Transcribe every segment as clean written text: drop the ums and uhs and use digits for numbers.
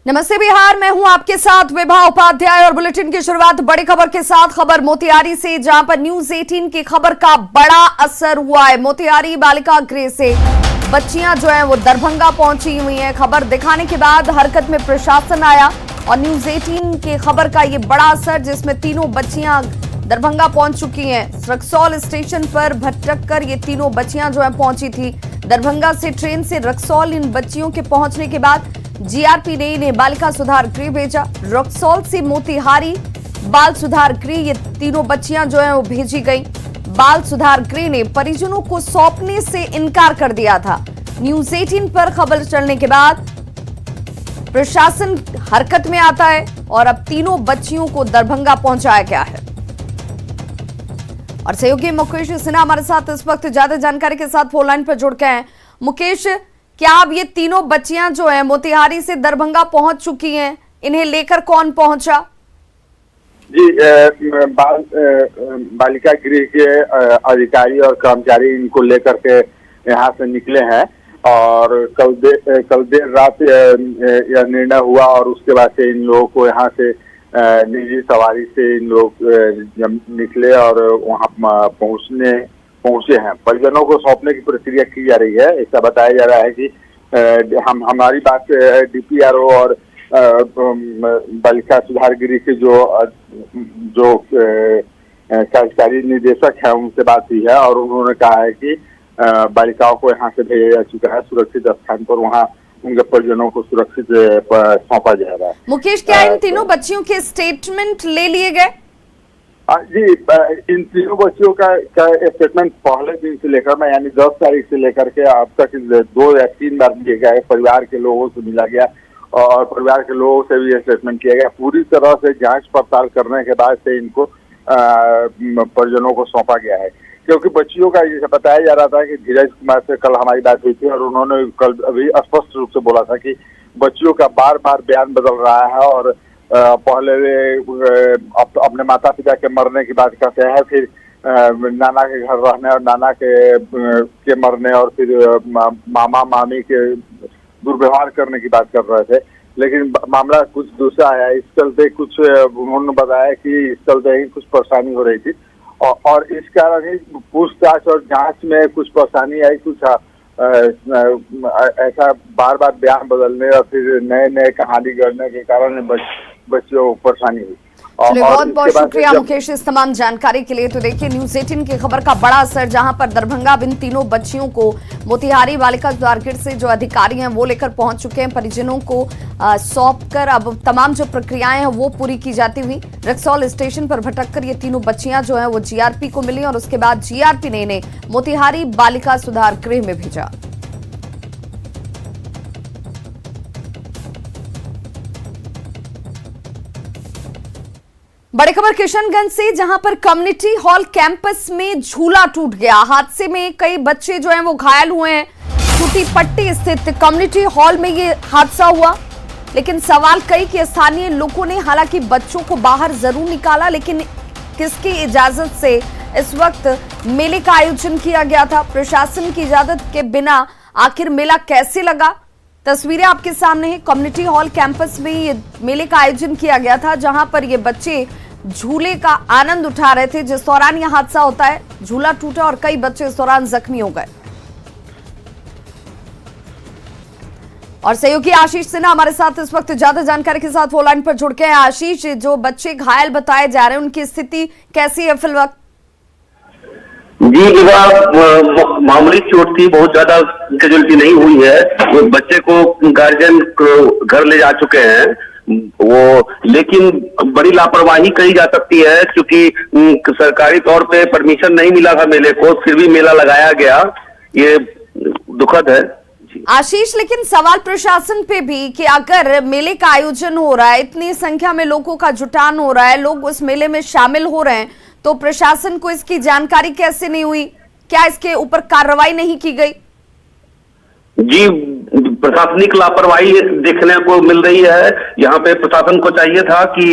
नमस्ते बिहार, मैं हूं आपके साथ विभा उपाध्याय और बुलेटिन की शुरुआत बड़ी खबर के साथ। खबर मोतिहारी से, जहां पर न्यूज 18 की खबर का बड़ा असर हुआ है। मोतिहारी बालिका गृह से बच्चियां जो हैं वो दरभंगा पहुंची हुई हैं। खबर दिखाने के बाद हरकत में प्रशासन आया और न्यूज 18 की खबर का ये बड़ा असर, जिसमें तीनों बच्चियां दरभंगा पहुंच चुकी हैं। रक्सौल स्टेशन पर भटक कर ये तीनों बच्चियां जो है पहुंची थी। दरभंगा से ट्रेन से रक्सौल इन बच्चियों के पहुंचने के बाद जीआरपी ने इन्हें बालिका सुधार गृह भेजा। रक्सौल से मोतिहारी बाल सुधार गृह ये तीनों बच्चियां जो है वो भेजी गई। बाल सुधार गृह ने परिजनों को सौंपने से इनकार कर दिया था। न्यूज 18 पर खबर चलने के बाद प्रशासन हरकत में आता है और अब तीनों बच्चियों को दरभंगा पहुंचाया गया है। और सहयोगी मुकेश सिन्हा हमारे साथ इस वक्त ज्यादा जानकारी के साथ फोन लाइन पर जुड़ गए हैं। मुकेश, क्या अब ये तीनों बच्चियां जो हैं मोतिहारी से दरभंगा पहुंच चुकी हैं? इन्हें लेकर कौन पहुंचा? जी, बालिका गृह के अधिकारी और कर्मचारी इनको लेकर के यहाँ से निकले हैं और कल देर रात यह निर्णय हुआ और उसके बाद से इन लोगों को यहाँ से निजी सवारी से इन लोग जब निकले और वहाँ पहुंचे हैं। परिजनों को सौंपने की प्रक्रिया की जा रही है। ऐसा बताया जा रहा है कि हमारी बात डीपीआरओ और बालिका सुधार गृह के जो कार्यकारी निदेशक है उनसे बात हुई है और उन्होंने कहा है कि बालिकाओं को यहाँ से भेजा जा चुका है सुरक्षित स्थान पर। वहाँ उनके परिजनों को सुरक्षित सौंपा जा रहा है। मुकेश, क्या इन तीनों बच्चियों के स्टेटमेंट ले लिए गए? जी, इन तीनों बच्चियों का स्टेटमेंट पहले दिन से लेकर मैं यानी 10 तारीख से लेकर के अब तक 2 या 3 बार दिए गए। परिवार के लोगों से मिला गया और परिवार के लोगों से भी स्टेटमेंट किया गया। पूरी तरह से जांच पड़ताल करने के बाद से इनको परिजनों को सौंपा गया है। क्योंकि बच्चियों का जैसे बताया जा रहा था कि धीरज कुमार से कल हमारी बात हुई थी और उन्होंने कल अभी स्पष्ट रूप से बोला था कि बच्चियों का बार बार बयान बदल रहा है और पहले अपने माता पिता के मरने की बात करते हैं, फिर नाना के घर रहने और नाना के मरने और फिर मामा मामी के दुर्व्यवहार करने की बात कर रहे थे। लेकिन मामला कुछ दूसरा आया। इस चलते कुछ उन्होंने बताया कि इस चलते ही कुछ परेशानी हो रही थी और इस कारण ही पूछताछ और जांच में कुछ परेशानी आई। कुछ ऐसा बार बार बयान बदलने और फिर नए नए कहानी गढ़ने के कारण बच्चों को परेशानी हुई। बहुत बहुत शुक्रिया मुकेश इस तमाम जानकारी के लिए। तो देखिए, न्यूज 18 की खबर का बड़ा असर, जहां पर दरभंगा इन तीनों बच्चियों को मोतिहारी बालिका सुधार गृह से जो अधिकारी हैं वो लेकर पहुंच चुके हैं। परिजनों को सौंपकर अब तमाम जो प्रक्रियाएं हैं वो पूरी की जाती हुई। रक्सौल स्टेशन पर भटककर ये तीनों बच्चियां जो हैं वो जीआरपी को मिली और उसके बाद जीआरपी ने इन्हें मोतिहारी बालिका सुधार गृह में भेजा। बड़ी खबर किशनगंज से, जहां पर कम्युनिटी हॉल कैंपस में झूला टूट गया। हादसे में कई बच्चे जो हैं वो घायल हुए हैं। टूटी पट्टी स्थित कम्युनिटी हॉल में ये हादसा हुआ, लेकिन सवाल कई कि स्थानीय लोगों ने हालांकि बच्चों को बाहर जरूर निकाला, लेकिन किसकी इजाजत से इस वक्त मेले का आयोजन किया गया था? प्रशासन की इजाजत के बिना आखिर मेला कैसे लगा? तस्वीरें आपके सामने हैं। कम्युनिटी हॉल कैंपस में ये मेले का आयोजन किया गया था, जहां पर ये बच्चे झूले का आनंद उठा रहे थे। जिस दौरान यह हादसा होता है, झूला टूटा और कई बच्चे इस दौरान जख्मी हो गए। और सहयोगी आशीष सिन्हा हमारे साथ इस वक्त ज्यादा जानकारी के साथ फोन लाइन पर जुड़ के हैं। आशीष, जो बच्चे घायल बताए जा रहे हैं उनकी स्थिति कैसी है फिल वक्त? जी, मामूली चोट थी, बहुत ज्यादा कैजुअल्टी नहीं हुई है। वो बच्चे को गार्जियन घर ले जा चुके हैं लेकिन बड़ी लापरवाही कही जा सकती है क्योंकि सरकारी तौर पे परमिशन नहीं मिला था मेले को, फिर भी मेला लगाया गया। ये दुखद है। आशीष, लेकिन सवाल प्रशासन पे भी कि अगर मेले का आयोजन हो रहा है, इतनी संख्या में लोगों का जुटान हो रहा है, लोग उस मेले में शामिल हो रहे हैं, तो प्रशासन को इसकी जानकारी कैसे नहीं हुई? क्या इसके ऊपर कार्रवाई नहीं की गई? जी, प्रशासनिक लापरवाही देखने को मिल रही है। यहाँ पे प्रशासन को चाहिए था कि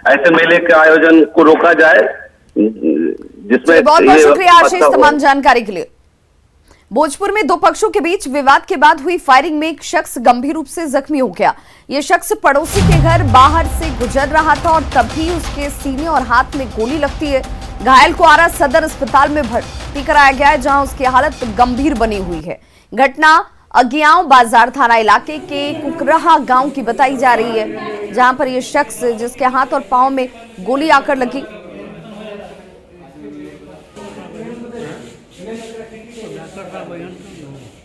ऐसे मेले के आयोजन को रोका जाए, जिसमें बहुत बहुत शुक्रिया आशीष तमाम जानकारी के लिए। भोजपुर में दो पक्षों के बीच विवाद के बाद हुई फायरिंग में एक शख्स गंभीर रूप से जख्मी हो गया। यह शख्स पड़ोसी के घर बाहर से गुजर रहा था और तभी उसके सीने और हाथ में गोली लगती है। घायल को आरा सदर अस्पताल में भर्ती कराया गया है, जहां उसकी हालत गंभीर बनी हुई है। घटना अगियाव बाजार थाना इलाके के कुकराहा गांव की बताई जा रही है, जहां पर यह शख्स जिसके हाथ और पांव में गोली आकर लगी,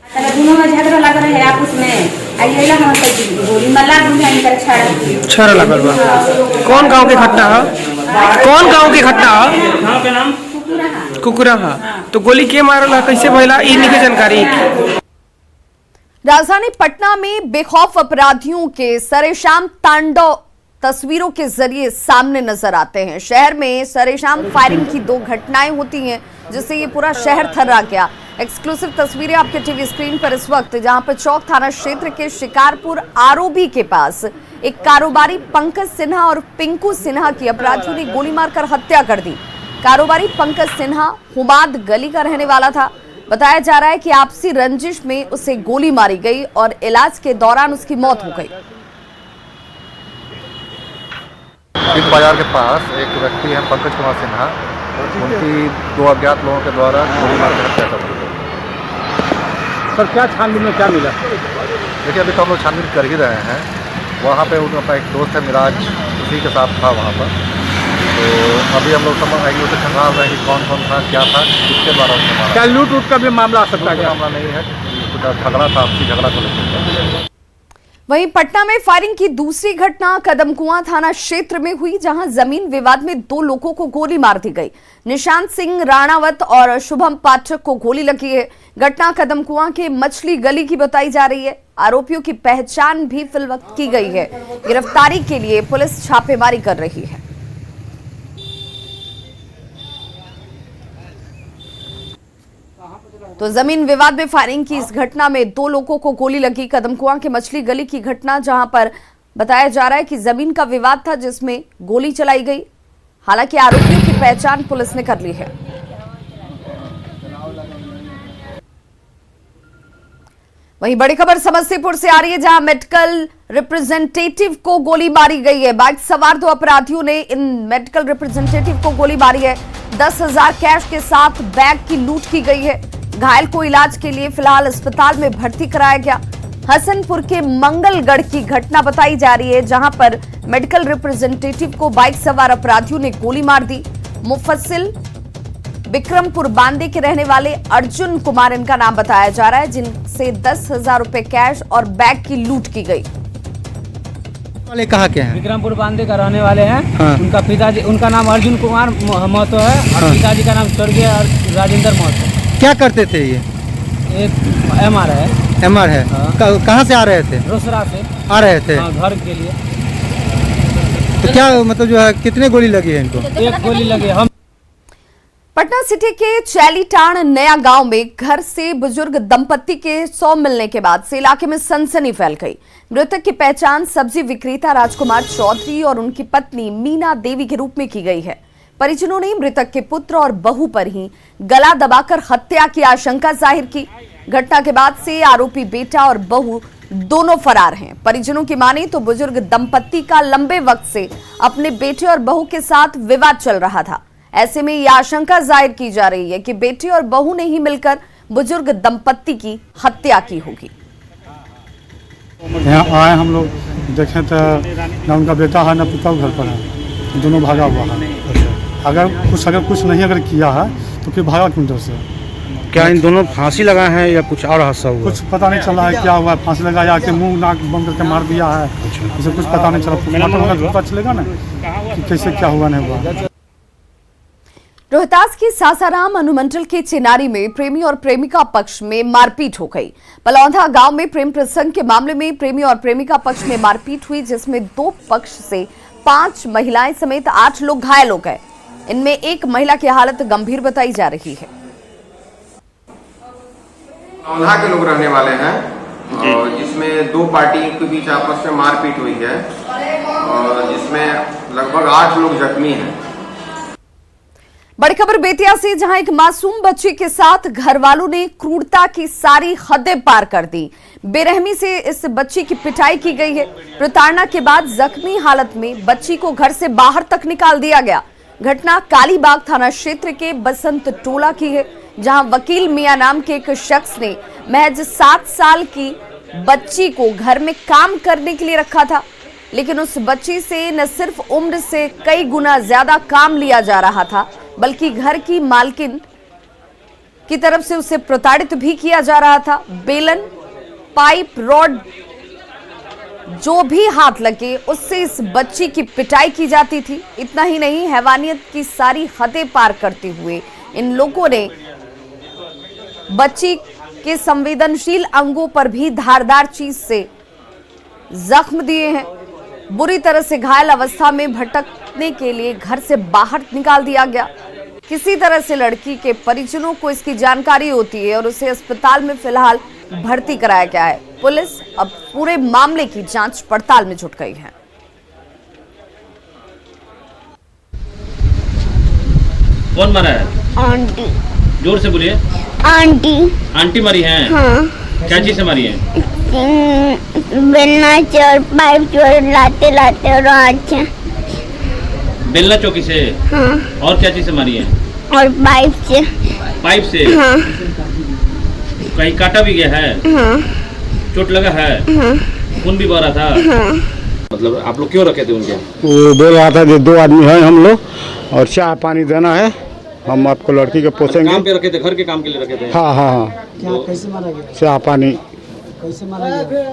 दोनों में झगड़ा लग रहे हैं आपस में। आइएला हम गोली मल्ला दूंगा इनकर छड़ा लगल बा। कौन गांव के घटना है? कौन गांव के घटना है? गांव के नाम कुकुराहा। तो गोली के मारल है, कैसे भइला, ई नहीं के जानकारी। राजधानी पटना में बेखौफ अपराधियों के सरेशाम तांडव तस्वीरों के जरिए सामने नजर आते हैं। शहर में सरेशाम फायरिंग की दो घटनाएं होती हैं, जिससे ये पूरा शहर थर्रा गया। एक्सक्लूसिव तस्वीरें आपके टीवी स्क्रीन पर इस वक्त, जहां पर चौक थाना क्षेत्र के शिकारपुर आरओबी के पास एक कारोबारी पंकज सिन्हा और पिंकू सिन्हा की अपराधियों ने गोली मारकर हत्या कर दी। कारोबारी पंकज सिन्हा हुमाद गली का रहने वाला था। बताया जा रहा है कि आपसी रंजिश में उसे गोली मारी गई और इलाज के दौरान उसकी मौत हो गई। बिग बाजार के पास एक व्यक्ति है पंकज कुमार सिन्हा, उनकी दो अज्ञात लोगों के द्वारा गोली मारकर हत्या कर दी गई। सर क्या छानबीन में क्या मिला? देखिए अभी तो हम लोग छानबीन कर ही रहे हैं। वहाँ पे उनका एक दोस्त है मिराज, उसी के साथ था वहाँ पर। तो अभी हम लोग समझ आएंगे, उसे खंगाल रहे हैं कि कौन कौन था, क्या था, किसके द्वारा उसने मारा। क्या लूट उट का भी मामला आ सकता है? मामला नहीं है, झगड़ा था, आपसी झगड़ा को लेकर। वहीं पटना में फायरिंग की दूसरी घटना कदमकुआं थाना क्षेत्र में हुई, जहां जमीन विवाद में दो लोगों को गोली मार दी गई। निशांत सिंह राणावत और शुभम पाठक को गोली लगी है। घटना कदमकुआं के मछली गली की बताई जा रही है। आरोपियों की पहचान भी फिलवक्त की गई है। गिरफ्तारी के लिए पुलिस छापेमारी कर रही है। तो जमीन विवाद में फायरिंग की इस घटना में दो लोगों को गोली लगी। कदमकुआं के मछली गली की घटना, जहां पर बताया जा रहा है कि जमीन का विवाद था जिसमें गोली चलाई गई। हालांकि आरोपियों की पहचान पुलिस ने कर ली है। वहीं बड़ी खबर समस्तीपुर से आ रही है, जहां मेडिकल रिप्रेजेंटेटिव को गोली मारी गई है। बाइक सवार दो अपराधियों ने इन मेडिकल रिप्रेजेंटेटिव को गोली मारी है। 10,000 कैश के साथ बैग की लूट की गई है। घायल को इलाज के लिए फिलहाल अस्पताल में भर्ती कराया गया। हसनपुर के मंगलगढ़ की घटना बताई जा रही है, जहां पर मेडिकल रिप्रेजेंटेटिव को बाइक सवार अपराधियों ने गोली मार दी। मुफस्सिल विक्रमपुर बांदे के रहने वाले अर्जुन कुमार इनका नाम बताया जा रहा है, जिनसे 10,000 रुपए कैश और बैग की लूट की गई। वाले कहाँ के हैं? विक्रमपुर बांदे का रहने वाले हैं। हाँ। उनका पिताजी, उनका नाम अर्जुन कुमार महतो है और हाँ। पिताजी का नाम स्वर्गीय राजेंद्र महतो। क्या करते थे ये? एक MR है। MR है। हाँ। कहाँ से आ रहे थे? रोसड़ा से आ रहे थे। हाँ, घर के लिए। तो क्या मतलब जो है कितने गोली लगी है इनको? एक गोली लगी। हम पटना सिटी के चैलीटाण नया गांव में घर से बुजुर्ग दंपत्ति के 100 मिलने के बाद से इलाके में सनसनी फैल गई। मृतक की पहचान सब्जी विक्रेता राजकुमार चौधरी और उनकी पत्नी मीना देवी के रूप में की गई है। परिजनों ने मृतक के पुत्र और बहू पर ही गला दबाकर हत्या की आशंका जाहिर की। घटना के बाद से आरोपी बेटा और बहू दोनों फरार हैं। परिजनों की माने तो बुजुर्ग दंपत्ति का लंबे वक्त से अपने बेटे और बहू के साथ विवाद चल रहा था। ऐसे में यह आशंका जाहिर की जा रही है कि बेटे और बहू ने ही मिलकर बुजुर्ग दंपत्ति की हत्या की होगी। यहाँ आए हम लोग देखें तो ना उनका बेटा है ना पिता घर पर है, दोनों भागा हुआ है। अगर कुछ नहीं किया है तो फिर भागा क्यों डर से? क्या इन दोनों फांसी लगाए हैं या कुछ और हादसा हुआ? कुछ पता नहीं चला है क्या हुआ है। फांसी लगाया कि मुंह नाक बंद करके मार दिया है, इसे कुछ पता नहीं चला। पता चलेगा ना कि कैसे क्या हुआ नहीं हुआ। रोहतास के सासाराम अनुमंडल के चिनारी में प्रेमी और प्रेमिका पक्ष में मारपीट हो गई। पलौंधा गांव में प्रेम प्रसंग के मामले में प्रेमी और प्रेमिका पक्ष में मारपीट हुई, जिसमें दो पक्ष से 5 महिलाएं समेत 8 लोग घायल हो गए। इनमें एक महिला की हालत गंभीर बताई जा रही है। पलौंधा के लोग रहने वाले हैं और जिसमें दो पार्टी के बीच आपस में मारपीट हुई है और जिसमें लगभग 8 लोग जख्मी हैं। बड़ी खबर बेतिया से, जहां एक मासूम बच्ची के साथ घर वालों ने क्रूरता की सारी हदें पार कर दी। बेरहमी से इस बच्ची की पिटाई की गई है। प्रताड़ना के बाद जख्मी हालत में बच्ची को घर से बाहर तक निकाल दिया गया। घटना कालीबाग थाना क्षेत्र के बसंत टोला की है, जहां वकील मियां नाम के एक शख्स ने महज 7 साल की बच्ची को घर में काम करने के लिए रखा था, लेकिन उस बच्ची से न सिर्फ उम्र से कई गुना ज्यादा काम लिया जा रहा था, बल्कि घर की मालकिन की तरफ से उसे प्रताड़ित भी किया जा रहा था। बेलन, पाइप, रॉड जो भी हाथ लगे उससे इस बच्ची की पिटाई की जाती थी। इतना ही नहीं, हैवानियत की सारी हदें पार करते हुए इन लोगों ने बच्ची के संवेदनशील अंगों पर भी धारदार चीज से जख्म दिए हैं। बुरी तरह से घायल अवस्था में भटकने के लिए घर से बाहर निकाल दिया गया। किसी तरह से लड़की के परिजनों को इसकी जानकारी होती है और उसे अस्पताल में फिलहाल भर्ती कराया गया है। पुलिस अब पूरे मामले की जांच पड़ताल में जुट गई है। कौन मरा है? आंटी। जोर से बोलिए। आंटी। आंटी मरी हैं? हाँ। क्या चीज से मरी है? बेलना चोर, पाइप चोर, लाते लाते और आज। बेलना चौकी से? हाँ। और क्या चीज से मारी है? और पाइप से। पाइप से? हाँ। कहीं काटा भी गया है? हाँ। चोट लगा है? हाँ। खून भी बह रहा था? हाँ। मतलब आप लोग क्यों रखे थे उनके? वो बोल रहा था कि 2 आदमी हैं हम लोग और चाय पानी देना है, हम आपको लड़की के पोसेंगे। काम पे रखे थे? घर के काम के लिए रखे थे? हाँ हाँ हाँ। क्या कैसे मारा गया? चाय पानी। कैसे मारा गया?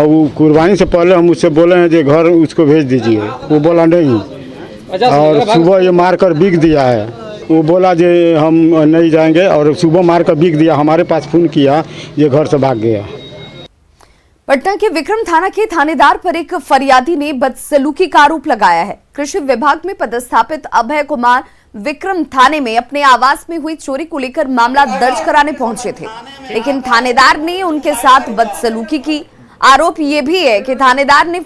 वो कुर्बानी से पहले हम उससे बोले हैं कि घर उसको भेज दीजिए, वो बोला नहीं। और सुबह ये मार कर बिक दिया है, वो बोला जे हम नहीं जाएंगे और सुबह मार कर बिक दिया। हमारे पास फोन किया, ये घर से भाग गया। पटना के विक्रम थाना के थानेदार पर एक फरियादी ने बदसलूकी का आरोप लगाया है। कृषि विभाग में पदस्थापित अभय कुमार विक्रम थाने में अपने आवास में हुई चोरी को लेकर मामला दर्ज कराने पहुंचे थे, लेकिन थानेदार ने उनके साथ बदसलूकी की। आरोप ये भी है कि थानेदार ने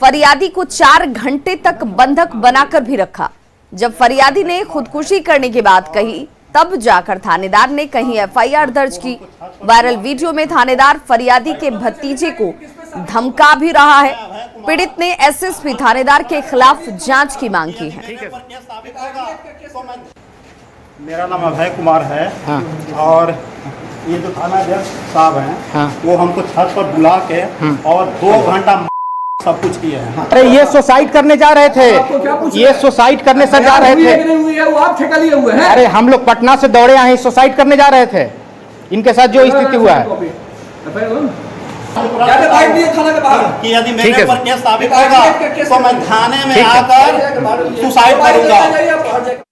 फरियादी को 4 घंटे तक बंधक बनाकर भी रखा। जब फरियादी ने खुदकुशी करने की बात कही, तब जाकर थानेदार ने कहीं एफआईआर दर्ज की। वायरल वीडियो में थानेदार फरियादी के भतीजे को धमका भी रहा है। पीड़ित ने एसएसपी थानेदार के खिलाफ जांच की मांग की है। मेरा नाम अभय कुमार है। हाँ। और ये जो थानाध्यक्ष साहब हैं, हाँ। वो हमको छत पर बुला के और 2 घंटा सब कुछ किए हैं। अरे ये सुसाइड करने जा रहे थे, ये सुसाइड करने सर जा रहे थे। आप ठेका लिए हुए हैं? अरे हम लोग पटना से दौड़े आए, सुसाइड करने जा रहे थे। इनके साथ जो स्थिति हुआ है कि यदि मेरे पर केस साबित होगा तो मैं थाने में आकर सुसाइड करूंगा।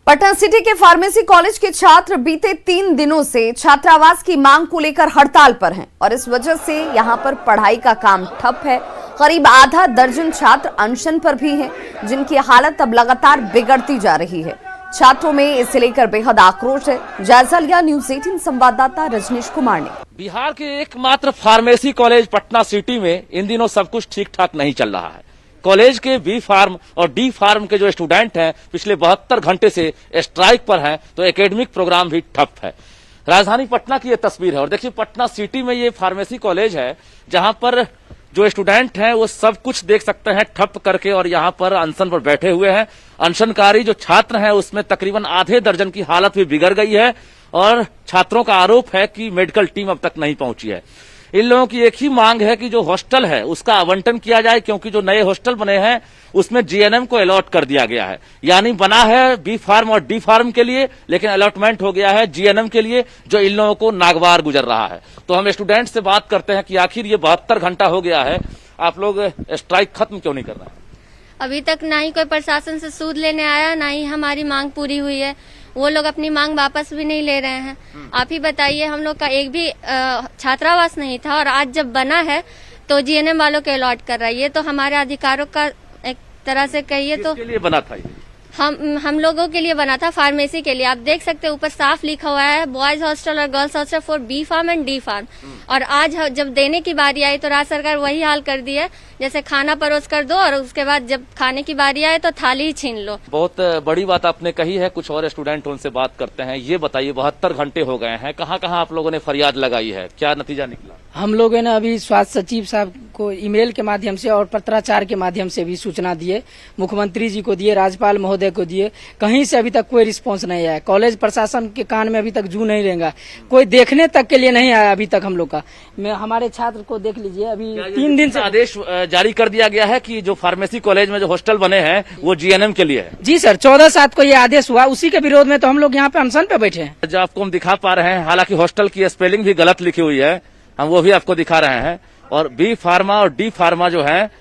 पटना सिटी के फार्मेसी कॉलेज के छात्र बीते 3 दिनों से छात्रावास की मांग को लेकर हड़ताल पर हैं और इस वजह से यहां पर पढ़ाई का काम ठप है। करीब आधा दर्जन छात्र अनशन पर भी हैं, जिनकी हालत अब लगातार बिगड़ती जा रही है। छात्रों में इसे लेकर बेहद आक्रोश है। जायजा लिया न्यूज़ 18 संवाददाता रजनीश कुमार ने। बिहार के एकमात्र फार्मेसी कॉलेज पटना सिटी में इन दिनों सब कुछ ठीक ठाक नहीं चल रहा है। कॉलेज के बी फार्म और डी फार्म के जो स्टूडेंट हैं पिछले 72 घंटे से स्ट्राइक पर हैं, तो एकेडमिक प्रोग्राम भी ठप है। राजधानी पटना की ये तस्वीर है और देखिए पटना सिटी में ये फार्मेसी कॉलेज है, जहां पर जो स्टूडेंट हैं वो सब कुछ देख सकते हैं ठप करके और यहाँ पर अनशन पर बैठे हुए हैं। अनशनकारी जो छात्र हैं उसमें तकरीबन आधे दर्जन की हालत भी बिगड़ गई है और छात्रों का आरोप है कि मेडिकल टीम अब तक नहीं पहुंची है। इन लोगों की एक ही मांग है कि जो हॉस्टल है उसका आवंटन किया जाए, क्योंकि जो नए हॉस्टल बने हैं उसमें जीएनएम को अलॉट कर दिया गया है। यानी बना है बी फार्म और डी फार्म के लिए, लेकिन अलॉटमेंट हो गया है जीएनएम के लिए, जो इन लोगों को नागवार गुजर रहा है। तो हम स्टूडेंट से बात करते हैं कि आखिर ये 72 घंटा हो गया है, आप लोग स्ट्राइक खत्म क्यों नहीं कर रहे हैं? अभी तक ना ही कोई प्रशासन से सूद लेने आया, ना ही हमारी मांग पूरी हुई है। वो लोग अपनी मांग वापस भी नहीं ले रहे हैं। आप ही बताइए, हम लोग का एक भी छात्रावास नहीं था और आज जब बना है तो जीएनएम वालों के अलॉट कर रहा है। ये तो हमारे अधिकारों का एक तरह से कहिए तो किसके लिए बना था ये? हम लोगों के लिए बना था, फार्मेसी के लिए। आप देख सकते हैं ऊपर साफ लिखा हुआ है बॉयज हॉस्टल और girls hostel for B Pharm and D Pharm. और आज जब देने की बारी आई तो राज्य सरकार वही हाल कर दी है, जैसे खाना परोस कर दो और उसके बाद जब खाने की बारी आए तो थाली ही छीन लो। बहुत बड़ी बात आपने कही है। कुछ और स्टूडेंट उनसे बात करते हैं। ये बताइए 72 घंटे हो गए हैं, कहाँ कहाँ आप लोगों ने फरियाद लगाई है, क्या नतीजा निकला? हम लोगों ने अभी स्वास्थ्य सचिव साहब को ईमेल के माध्यम से और पत्राचार के माध्यम से भी सूचना दिए, मुख्यमंत्री जी को दिए, राज्यपाल महोदय को दिए, कहीं से अभी तक कोई रिस्पांस नहीं आया। कॉलेज प्रशासन के कान में अभी तक जू नहीं रहेगा, कोई देखने तक के लिए नहीं आया अभी तक हम लोग का। हमारे छात्र को देख लीजिए, अभी 3 दिन से आदेश जारी कर दिया गया है कि जो फार्मेसी कॉलेज में जो हॉस्टल बने हैं वो जीएनएम के लिए है। जी सर, 14/7 को ये आदेश हुआ, उसी के विरोध में तो हम लोग यहाँ पे अनशन पे बैठे हैं। जो आपको हम दिखा पा रहे हैं, हालांकि हॉस्टल की स्पेलिंग भी गलत लिखी हुई है, हम वो भी आपको दिखा रहे हैं। और बी फार्मा और डी फार्मा जो है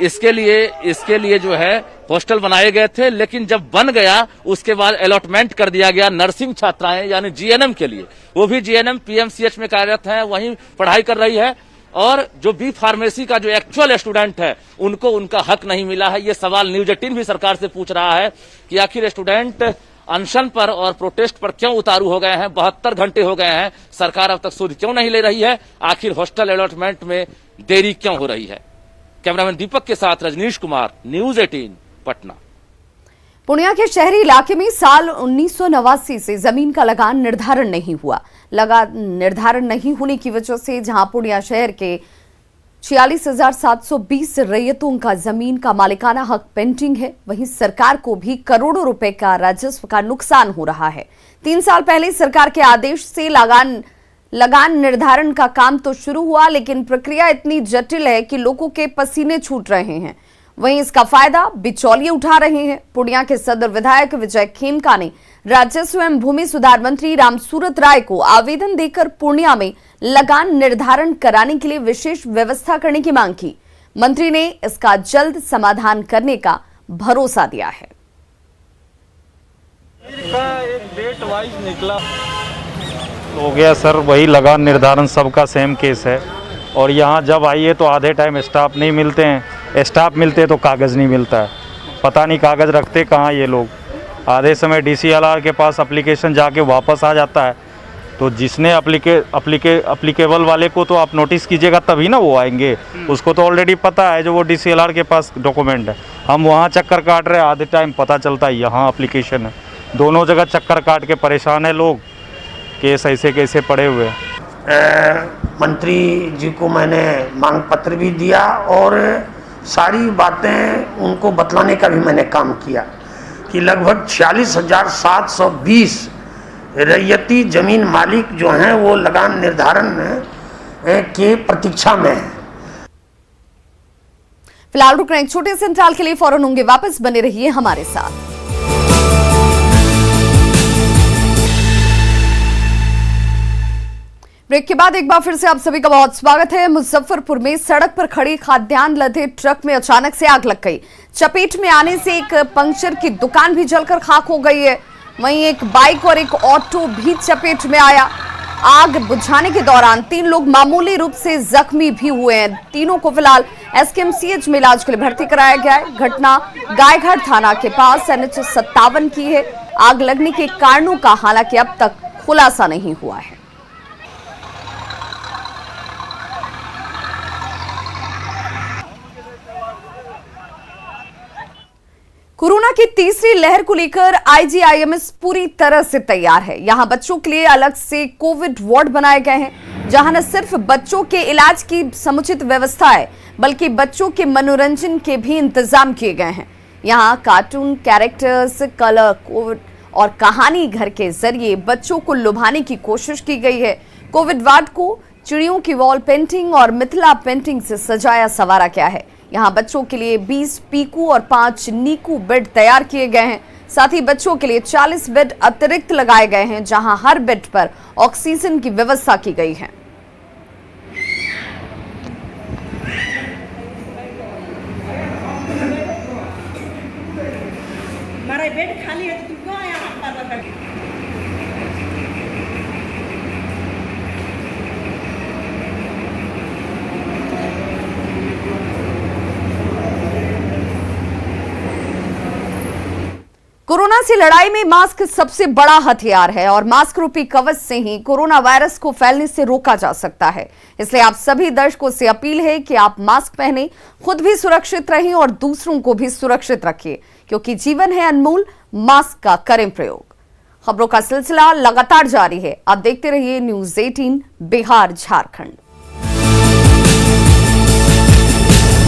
इसके लिए जो है हॉस्टल बनाए गए थे, लेकिन जब बन गया उसके बाद अलॉटमेंट कर दिया गया नर्सिंग छात्राएं यानी जीएनएम के लिए। वो भी जीएनएम पीएमसीएच में कार्यरत हैं, वहीं पढ़ाई कर रही है। और जो बी फार्मेसी का जो एक्चुअल स्टूडेंट है उनको उनका हक नहीं मिला है। ये सवाल न्यूज 18 भी सरकार से पूछ रहा है कि आखिर स्टूडेंट अनशन पर और प्रोटेस्ट पर क्यों उतारू हो गए हैं। 72 घंटे हो गए हैं, सरकार अब तक सुध क्यों नहीं ले रही है? आखिर हॉस्टल अलॉटमेंट में देरी क्यों हो रही है? कैमरामैन दीपक के साथ रजनीश कुमार, न्यूज 18 पटना। पूर्णिया के शहरी इलाके में साल 1989 से जमीन का लगान निर्धारण नहीं हुआ। लगान निर्धारण नहीं होने की वजह से जहां पूर्णिया शहर के 46,720 रैयतों का जमीन का मालिकाना हक पेंडिंग है, वहीं सरकार को भी करोड़ों रुपए का राजस्व का नुकसान हो रहा है। 3 साल पहले सरकार के आदेश से लगान निर्धारण का काम तो शुरू हुआ, लेकिन प्रक्रिया इतनी जटिल है कि लोगों के पसीने छूट रहे हैं। वहीं इसका फायदा बिचौलिए उठा रहे हैं। पूर्णिया के सदर विधायक विजय खेमका ने राजस्व एवं भूमि सुधार मंत्री रामसूरत राय को आवेदन देकर पूर्णिया में लगान निर्धारण कराने के लिए विशेष व्यवस्था करने की मांग की। मंत्री ने इसका जल्द समाधान करने का भरोसा दिया है। एक डेट वाइज निकला हो गया सर, वही लगान निर्धारण सबका सेम केस है। और यहाँ जब आइए तो आधे टाइम स्टाफ नहीं मिलते हैं, स्टाफ मिलते तो कागज़ नहीं मिलता है। पता नहीं कागज़ रखते कहाँ ये लोग। आधे समय डीसीएलआर के पास एप्लीकेशन जाके वापस आ जाता है। तो जिसने अप्लीकेबल वाले को तो आप नोटिस कीजिएगा तभी ना वो आएंगे। उसको तो ऑलरेडी पता है जो वो डीसीएलआर के पास डॉक्यूमेंट है। हम वहाँ चक्कर काट रहे हैं, आधे टाइम पता चलता है यहाँ एप्लीकेशन है। दोनों जगह चक्कर काट के परेशान है लोग, केस ऐसे कैसे पड़े हुए हैं। मंत्री जी को मैंने मांग पत्र भी दिया और सारी बातें उनको बतलाने का भी मैंने काम किया कि लगभग 46,720 रैयती जमीन मालिक जो हैं वो लगान निर्धारण के प्रतीक्षा में हैं। फिलहाल रुक रहे एक छोटे से अंतराल के लिए, फौरन होंगे वापस, बने रहिए हमारे साथ। ब्रेक के बाद एक बार फिर से आप सभी का बहुत स्वागत है। मुजफ्फरपुर में सड़क पर खड़ी खाद्यान्न लदे ट्रक में अचानक से आग लग गई। चपेट में आने से एक पंक्चर की दुकान भी जलकर खाक हो गई है। वहीं एक बाइक और एक ऑटो भी चपेट में आया। आग बुझाने के दौरान 3 लोग मामूली रूप से जख्मी भी हुए हैं। तीनों को फिलहाल एसकेएमसीएच में इलाज के लिए भर्ती कराया गया है। घटना गायघाट थाना के पास NH 57 की है। आग लगने के कारणों का हालांकि अब तक खुलासा नहीं हुआ है। कोरोना की तीसरी लहर को लेकर IGIMS पूरी तरह से तैयार है। यहां बच्चों के लिए अलग से कोविड वार्ड बनाए गए हैं, जहां न सिर्फ बच्चों के इलाज की समुचित व्यवस्था है, बल्कि बच्चों के मनोरंजन के भी इंतजाम किए गए हैं। यहां कार्टून कैरेक्टर्स, कलर कोड और कहानी घर के जरिए बच्चों को लुभाने की कोशिश की गई है। कोविड वार्ड को चिड़ियों की वॉल पेंटिंग और मिथिला पेंटिंग से सजाया संवारा गया है। यहाँ बच्चों के लिए 20 पीकू और 5 नीकू बेड तैयार किए गए हैं। साथ ही बच्चों के लिए 40 बेड अतिरिक्त लगाए गए हैं, जहां हर बेड पर ऑक्सीजन की व्यवस्था की गई है। हमारा बेड खाली है तो क्यों आया? कोरोना से लड़ाई में मास्क सबसे बड़ा हथियार है और मास्क रूपी कवच से ही कोरोना वायरस को फैलने से रोका जा सकता है। इसलिए आप सभी दर्शकों से अपील है कि आप मास्क पहने, खुद भी सुरक्षित रहें और दूसरों को भी सुरक्षित रखिए, क्योंकि जीवन है अनमोल। मास्क का करें प्रयोग। खबरों का सिलसिला लगातार जारी है। आप देखते रहिए न्यूज़ 18 बिहार झारखंड।